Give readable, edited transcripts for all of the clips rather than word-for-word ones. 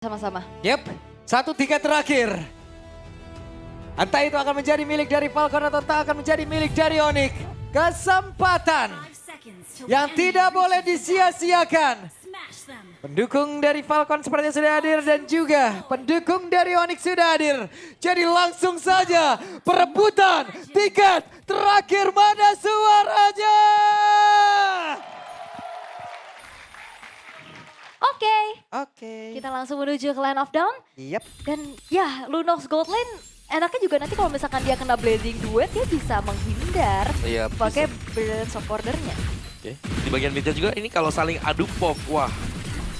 Sama-sama. Yep, satu tiket terakhir. Entah itu akan menjadi milik dari Falcon atau tak akan menjadi milik dari Onyx. Kesempatan yang tidak boleh disia-siakan. Pendukung dari Falcon sepertinya sudah hadir dan juga pendukung dari Onyx sudah hadir. Jadi langsung saja perebutan tiket terakhir, mana suaranya? Oke. Kita langsung menuju ke Line of Down. Yep. Dan ya, Lunox Gold Lane enaknya juga nanti kalau misalkan dia kena Blazing Duet, dia bisa menghindar Iya, pakai Balance of Order-nya. Oke. Di bagian midnya juga ini kalau saling adu pop, wah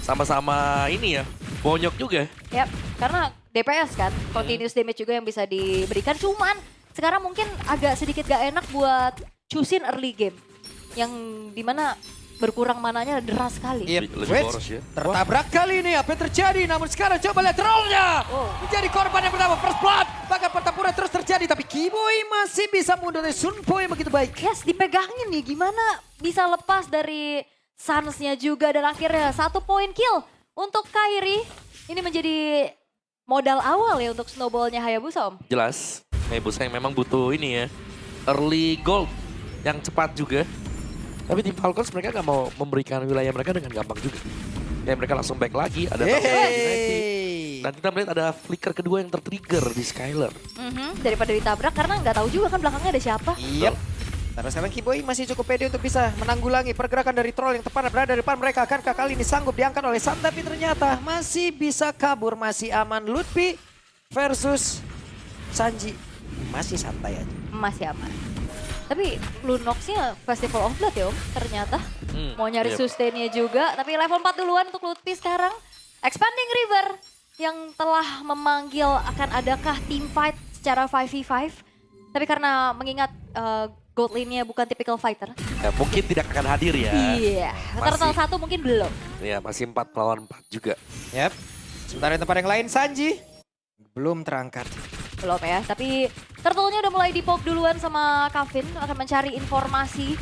sama-sama ini ya, bonyok juga. Yap, karena DPS kan, continuous damage juga yang bisa diberikan. Cuman sekarang mungkin agak sedikit gak enak buat choosing early game. Yang dimana berkurang mananya deras sekali. Yep. Lebih Wait, boros ya. tertabrak kali ini, apa yang terjadi? Namun sekarang coba lihat trollnya. Menjadi korban yang pertama, first blood. Bahkan pertempuran terus terjadi, tapi Kiboy masih bisa mundur dari Sunpo yang begitu baik. Yes, dipegangin nih, gimana bisa lepas dari Suns-nya juga. Dan akhirnya 1 poin kill untuk Kairi. Ini menjadi modal awal ya untuk snowball-nya Hayabusa, Om. Jelas, Hayabusa yang memang butuh ini ya, early gold yang cepat juga. Tapi tim Falcons mereka nggak mau memberikan wilayah mereka dengan gampang juga. Kayak mereka langsung back lagi, ada Hey. dan kita melihat ada flicker kedua yang tertrigger di Skylar. Daripada ditabrak karena nggak tahu juga kan belakangnya ada siapa. Yep. Karena sekarang Kiboy masih cukup pede untuk bisa menanggulangi pergerakan dari troll yang tepat berada di depan mereka. Akankah kali ini sanggup diangkat oleh Sam? Tapi ternyata masih bisa kabur, masih aman. Lutfi versus Sanji. Masih santai aja. Masih aman. Tapi Lunox-nya Festival of Blood ya Om, ternyata. Mau nyari sustain-nya juga, tapi level 4 duluan untuk Lutfi sekarang. Expanding River yang telah memanggil akan adakah team fight secara 5v5. Tapi karena mengingat Gold Lane-nya bukan typical fighter. Ya, mungkin tidak akan hadir ya. Iya, Turtle 1 mungkin belum. Ya masih 4 lawan 4 juga. Yep. Sementara di tempat yang lain Sanji belum terangkat. Belum ya, tapi Turtle-nya udah mulai di-poke duluan sama Kavin. Akan mencari informasi,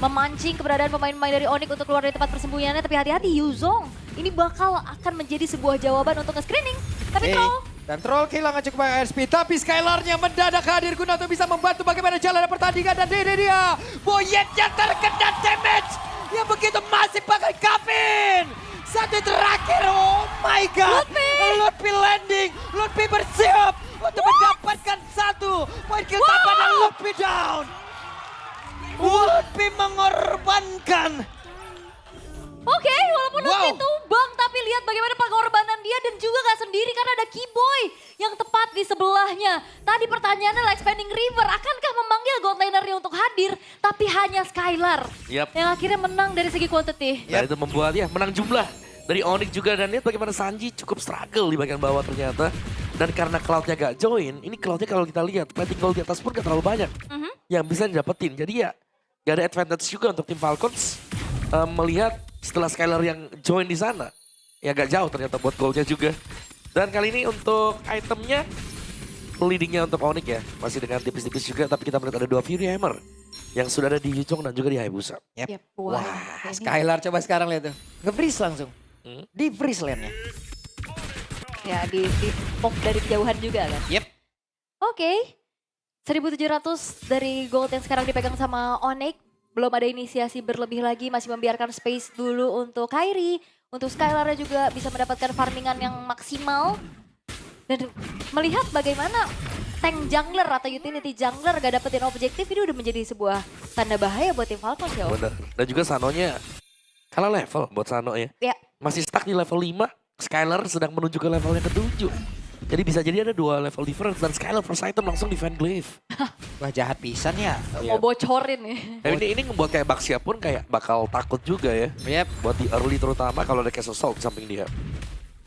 memancing keberadaan pemain-pemain dari Onyx untuk keluar dari tempat persembunyiannya. Tapi hati-hati Yuzong, ini bakal akan menjadi sebuah jawaban untuk nge-screening. Tapi Troll, Dan Troll kehilangan cukup banyak SP, tapi Skylar-nya mendadak hadir guna untuk bisa membantu bagaimana jalan pertandingan. Dan ini dia, Boyetnya terkena damage yang begitu masif pakai Kavin. Satu terakhir, oh my god. Lutfi landing, Lutfi bersiap untuk mendapatkan satu poin kill tambahan dan Lutfi down. Lutfi mengorbankan. oke, walaupun Lutfi tumbang, tapi lihat bagaimana pengorbanan dia dan juga gak sendiri karena ada Kiboy yang tepat di sebelahnya. Tadi pertanyaannya adalah Expanding River, akankah memanggil Gold Laner-nya untuk hadir, tapi hanya Skylar Yap. yang akhirnya menang dari segi quantity. Nah itu membuat ya menang jumlah dari Onyx juga. Dan lihat bagaimana Sanji cukup struggle di bagian bawah ternyata. Dan karena Cloud-nya gak join, ini Cloud-nya kalau kita lihat, plating gold di atas pun gak terlalu banyak yang bisa didapetin. Jadi ya gak ada advantage juga untuk tim Falcons melihat setelah Skylar yang join di sana. Ya gak jauh ternyata buat goldnya juga. Dan kali ini untuk itemnya, leadingnya untuk Onyx ya, masih dengan tipis-tipis juga. Tapi kita melihat ada 2 Fury Hammer yang sudah ada di Yuzong dan juga di Hayabusa. Yep. Wah, Wah, ini- Skylar coba sekarang lihat tuh. Nge-freeze langsung. Di freeze lane-nya. Ya di poke dari kejauhan juga kan. Yep. Oke, 1.700 dari gold yang sekarang dipegang sama Onyx. Belum ada inisiasi berlebih lagi, masih membiarkan space dulu untuk Kairi. Untuk Skylar juga bisa mendapatkan farmingan yang maksimal. Dan melihat bagaimana tank jungler atau utility jungler gak dapetin objektif, ini udah menjadi sebuah tanda bahaya buat tim Falcons ya Om. Bener. Dan juga Sanonya kalah level buat Sano ya. Ya, Masih stuck di level 5, Skylar sedang menuju ke level yang ke-7. Jadi bisa jadi ada 2 level difference dan Skylar first item langsung defend Glaive. Wah, jahat pisan ya. mau bocorin nih. Dan ini membuat kayak Baxia pun kayak bakal takut juga ya. Yep. Buat di early terutama kalau ada Castle Salt di samping dia.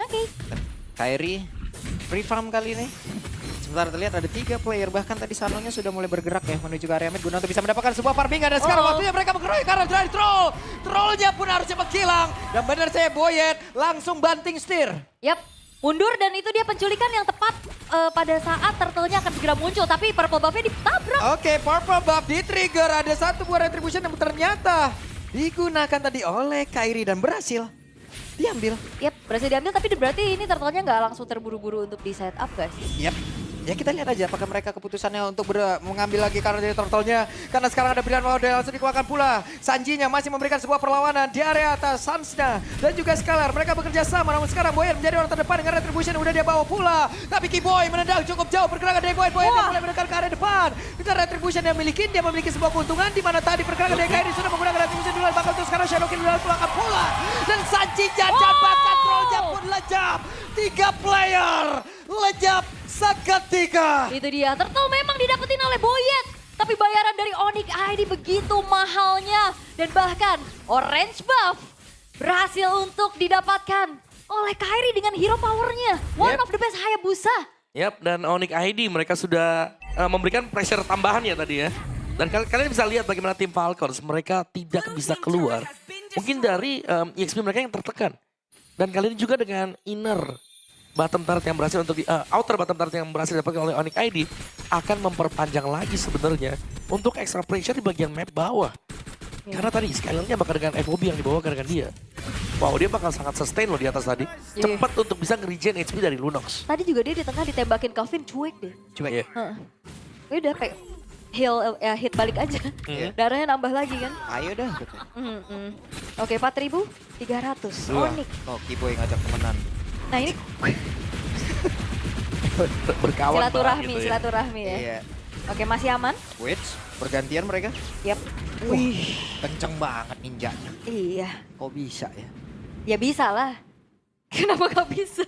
Oke. Kairi free farm kali ini. Sebentar terlihat ada 3 player, bahkan tadi Sanonya sudah mulai bergerak ya menuju ke area mid guna untuk bisa mendapatkan sebuah farmingan. Dan sekarang waktunya mereka mengeroyok karena dari troll. Trollnya pun harus cepat hilang. Dan benar saya Boyet langsung banting setir. Yap, mundur dan itu dia penculikan yang tepat pada saat turtle-nya akan segera muncul. Tapi purple buff-nya ditabrak. Oke, purple buff di trigger. Ada satu buah retribution yang ternyata digunakan tadi oleh Kairi dan berhasil. diambil. Yap, berhasil diambil tapi berarti ini turtle-nya nggak langsung terburu-buru untuk di set up guys. Yap. Ya kita lihat aja apakah mereka keputusannya untuk mengambil lagi karena dari turtle-nya. Karena sekarang ada pilihan mode langsung dikeluarkan pula. Sanjinya masih memberikan sebuah perlawanan di area atas Sansnya dan juga Skylar. Mereka bekerja sama namun sekarang Boyan menjadi orang terdepan dengan retribution yang udah dia bawa pula. Tapi Kiboy menendang cukup jauh pergerakan dari Boyan. Boyan yang mulai mendekat ke area depan. Dengan retribution yang miliki dia memiliki sebuah keuntungan di mana tadi pergerakan dari Kairi sudah menggunakan retribution duluan. Bahkan untuk sekarang Shadow King duluan keluarkan pula. Dan Sanji jajan bahkan trollnya pun lejap. 3 player lejap seketika. Itu dia, turtle memang didapetin oleh Boyet. Tapi bayaran dari Onyx ID begitu mahalnya. Dan bahkan orange buff berhasil untuk didapatkan oleh Kairi dengan hero powernya. One of the best Hayabusa. Yap, dan Onyx ID mereka sudah memberikan pressure tambahan ya tadi ya. Dan kalian bisa lihat bagaimana tim Falcons, mereka tidak bisa keluar. Mungkin dari EXP mereka yang tertekan. Dan kali ini juga dengan inner bottom turret yang berhasil untuk outer bottom turret yang berhasil didapatkan oleh Onyx ID akan memperpanjang lagi sebenarnya untuk extra pressure di bagian map bawah. Karena tadi Skylarnya bakal dengan FOB yang dibawakan dengan dia. Wow, dia bakal sangat sustain loh di atas tadi. Cepat untuk bisa nge-regen HP dari Lunox. Tadi juga dia di tengah ditembakin Calvin, cuek deh. Cuek ya. Udah kayak hit balik aja. Darahnya nambah lagi kan. Ayo dah. Oke, 4.300. Onyx. Oh, Kiboy ngajak temenan. Nah ini Berkawan silaturahmi, gitu ya. silaturahmi ya. Iya. Oke, masih aman? Wait, bergantian mereka. Yap. Wih, kenceng banget ninjanya. Iya. Kok bisa ya? Ya bisa lah. Kenapa gak bisa?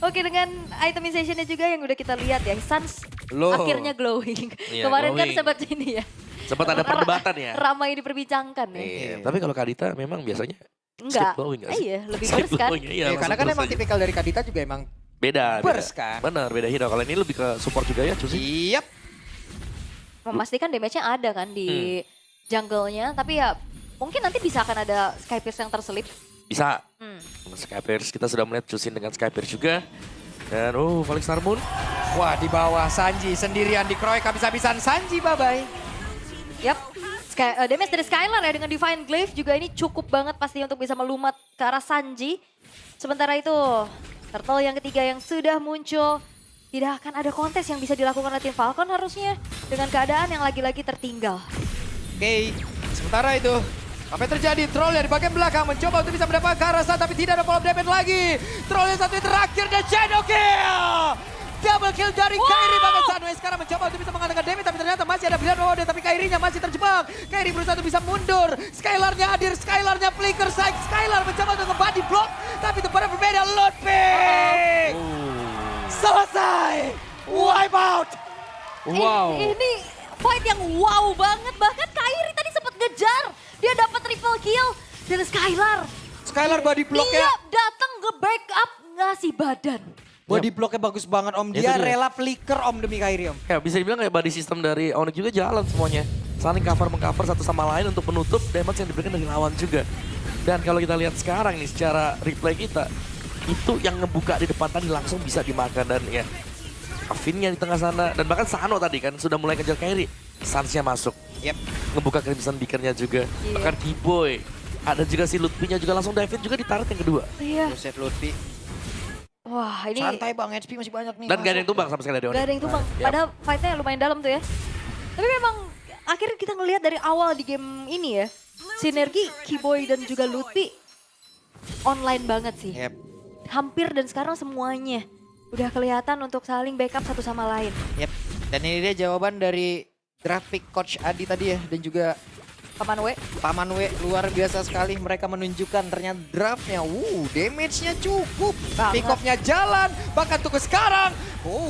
Oke, dengan itemizationnya juga yang udah kita lihat ya. Sans Loh. akhirnya glowing. Iya, Kemarin kan glowing. sempat ini ya. Sempat ada perdebatan ya. Ramai diperbincangkan ya. Iya, tapi kalau Kadita memang biasanya Enggak. sleep glowing nggak sih? Iya, lebih Sleep burst kan. glowing, iya, Karena langsung kan burst emang aja. tipikal dari Kadita juga emang Beda. burst kan. Bener, beda hero. Kalau ini lebih ke support juga ya, Cusi. Yap. Memastikan damage-nya ada kan di jungle-nya. Tapi ya mungkin nanti bisa akan ada Skypierce yang terselip. Bisa. Skypierce, kita sudah melihat Cusin dengan Skypierce juga. Dan Felix Harmon. Wah, di bawah Sanji sendirian dikeroyok habis-habisan. Sanji bye-bye. Yap. Damage dari Skylar ya dengan Divine Glaive juga ini cukup banget pasti untuk bisa melumat ke arah Sanji. Sementara itu turtle yang ketiga yang sudah muncul. Tidak akan ada kontes yang bisa dilakukan oleh tim Falcon harusnya. Dengan keadaan yang lagi-lagi tertinggal. Oke, sementara itu apa yang terjadi? Troll yang di bagian belakang mencoba untuk bisa mendapatkan Karasa tapi tidak ada follow damage lagi. Troll yang satu yang terakhir dan Shadow Kill. Double kill dari Kairi, bahkan Sunway sekarang mencoba untuk bisa mengatakan damage tapi ternyata masih ada pilihan mode tapi Kairinya masih terjebak. Kairi berusaha untuk bisa mundur. Skylarnya hadir, Skylarnya flicker side. Skylar mencoba untuk nge-body block tapi tempatnya berbeda. Ludwig selesai. Wipe out. Wow. Ini fight yang wow banget. Bahkan Kairi tadi sempat ngejar. Dia dapat triple kill dari Skylar. Skylar body block Dia ya. datang nge-backup ngasih badan. Body blocknya bagus banget Om. Dia Itu dia. rela flicker Om demi Kairi Om. Ya bisa dibilang kayak body system dari Onyx juga jalan semuanya. Saling cover-mengcover satu sama lain untuk menutup damage yang diberikan dari lawan juga. Dan kalau kita lihat sekarang nih secara replay kita, itu yang ngebuka di depan tadi langsung bisa dimakan dan ya. Avinnya di tengah sana dan bahkan Sano tadi kan sudah mulai kejar Kairi. Sansnya masuk. Yep. Ngebuka Crimson Beaker-nya juga. Iya. Bahkan Kiboy. Ada juga si Lutfi-nya juga langsung dive juga di turret yang kedua. Iya. Buset Lutfi. Wah ini Santai bang, HP masih banyak nih. Dan gak ada yang tumbang sama sekali dari gak Onyx. ada yang tumbang. Yap. Padahal fightnya lumayan dalam tuh ya. Tapi memang akhirnya kita ngelihat dari awal di game ini ya. Sinergi Kiboy dan juga Lutfi online banget sih. Yep. Hampir dan sekarang semuanya udah kelihatan untuk saling backup satu sama lain. Yep. Dan ini dia jawaban dari grafik Coach Adi tadi ya. Dan juga Paman W. Paman W luar biasa sekali. Mereka menunjukkan ternyata draftnya. Damage-nya cukup. Banget. Pick up-nya jalan. Bahkan tunggu sekarang.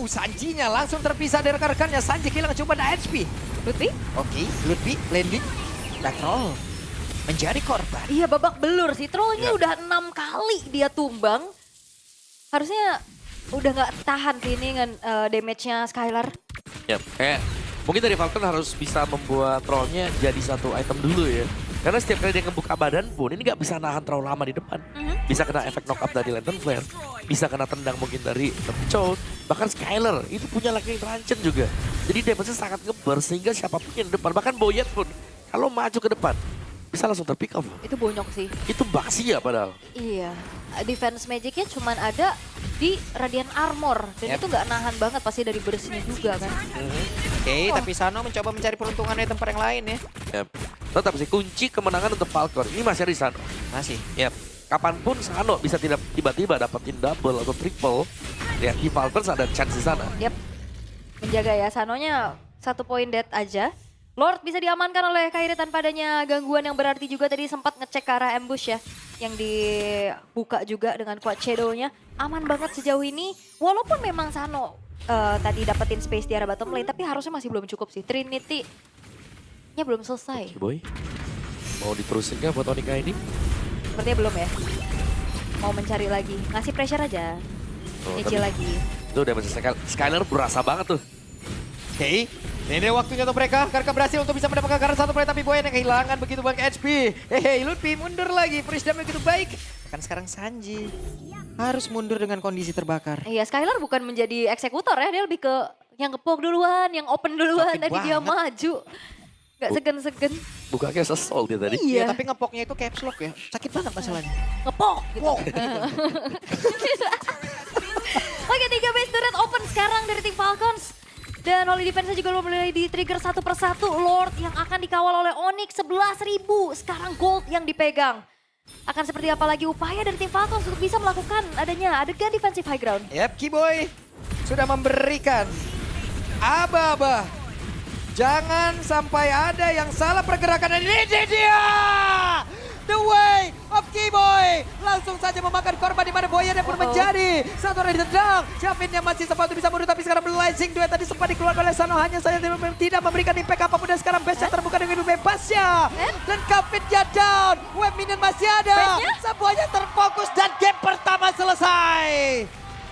Sanjinya langsung terpisah dari rekan-rekannya. Sanji kehilangan cuma ada HP. Lutfi? Oke, Lutfi landing. Dan Troll menjadi korban. Iya babak belur sih. Trollnya udah 6 kali dia tumbang. Harusnya udah gak tahan sih ini dengan damage-nya Skylar. Yap, kayak mungkin dari Falcon harus bisa membuat trollnya jadi satu item dulu ya. Karena setiap kali dia ngebuka badan pun ini nggak bisa nahan terlalu lama di depan. Bisa kena efek knock up dari Lantern Flare, bisa kena tendang mungkin dari Chow, bahkan Skylar itu punya Lightning Rancen juga. Jadi damage-nya sangat ngeber sehingga siapapun yang di depan, bahkan Boyet pun kalau maju ke depan bisa langsung terpick off. Itu bonyok sih. Itu Baxia padahal. Iya, defense magicnya cuman ada di Radiant Armor. Dan itu nggak nahan banget pasti dari bersihnya juga kan. Oke, tapi Sano mencoba mencari peruntungan di tempat yang lain ya. Yap. Tetap sih kunci kemenangan untuk Falcon. Ini masih ada di Sano. Masih. Yap. Kapanpun Sano bisa tidak tiba-tiba dapetin double atau triple. Ya, di Falcons ada chance di sana. Yap, menjaga ya. Sanonya 1 poin dead aja. Lord bisa diamankan oleh Kairi tanpa adanya gangguan yang berarti juga tadi sempat ngecek ke arah ambush ya. Yang dibuka juga dengan quad shadow-nya. Aman banget sejauh ini. Walaupun memang Sano tadi dapetin space di arah bottom lane. Tapi harusnya masih belum cukup sih. Trinity-nya belum selesai. Boy, mau diterusin nggak buat Onyx ini? Sepertinya belum ya. Mau mencari lagi. Ngasih pressure aja. Nyicil lagi. Itu udah masih Skylar berasa banget tuh. Oke, ini waktunya untuk mereka. Karena berhasil untuk bisa mendapatkan karena 1 play. Tapi Boyan yang kehilangan begitu banyak HP. Hehe, Lutfi mundur lagi. Prisdam begitu baik. Kan sekarang Sanji harus mundur dengan kondisi terbakar. Iya, Skylar bukan menjadi eksekutor ya. Dia lebih ke yang nge-poke duluan, yang open duluan. Sakit Tadi dia banget. maju. Gak segan-segan. Bukannya sesol dia tadi. Iya, Iya, tapi ngepoknya itu caps lock ya. Sakit banget masalahnya. nge-poke gitu. Wow. Oke, 3 base turret open sekarang dari tim Falcons. Dan Holy Defense juga mulai di-trigger satu persatu. Lord yang akan dikawal oleh Onyx 11.000. Sekarang gold yang dipegang. Akan seperti apa lagi upaya dari tim Falcons untuk bisa melakukan adanya adegan defensive high ground. Yap, Kiboy sudah memberikan aba-aba. Jangan sampai ada yang salah pergerakan. Dan ini dia! The way of Kiboy. Langsung saja memakan korban di mana Boyan yang pun menjadi satu orang ditendang. Shavin yang masih sempat bisa mundur tapi sekarang blazing duet tadi sempat dikeluarkan oleh Sano. Hanya saja tidak memberikan impact apapun dan sekarang base-nya terbuka dengan bebasnya. Dan Kavitnya down. Web minion masih ada. Semuanya terfokus dan game pertama selesai.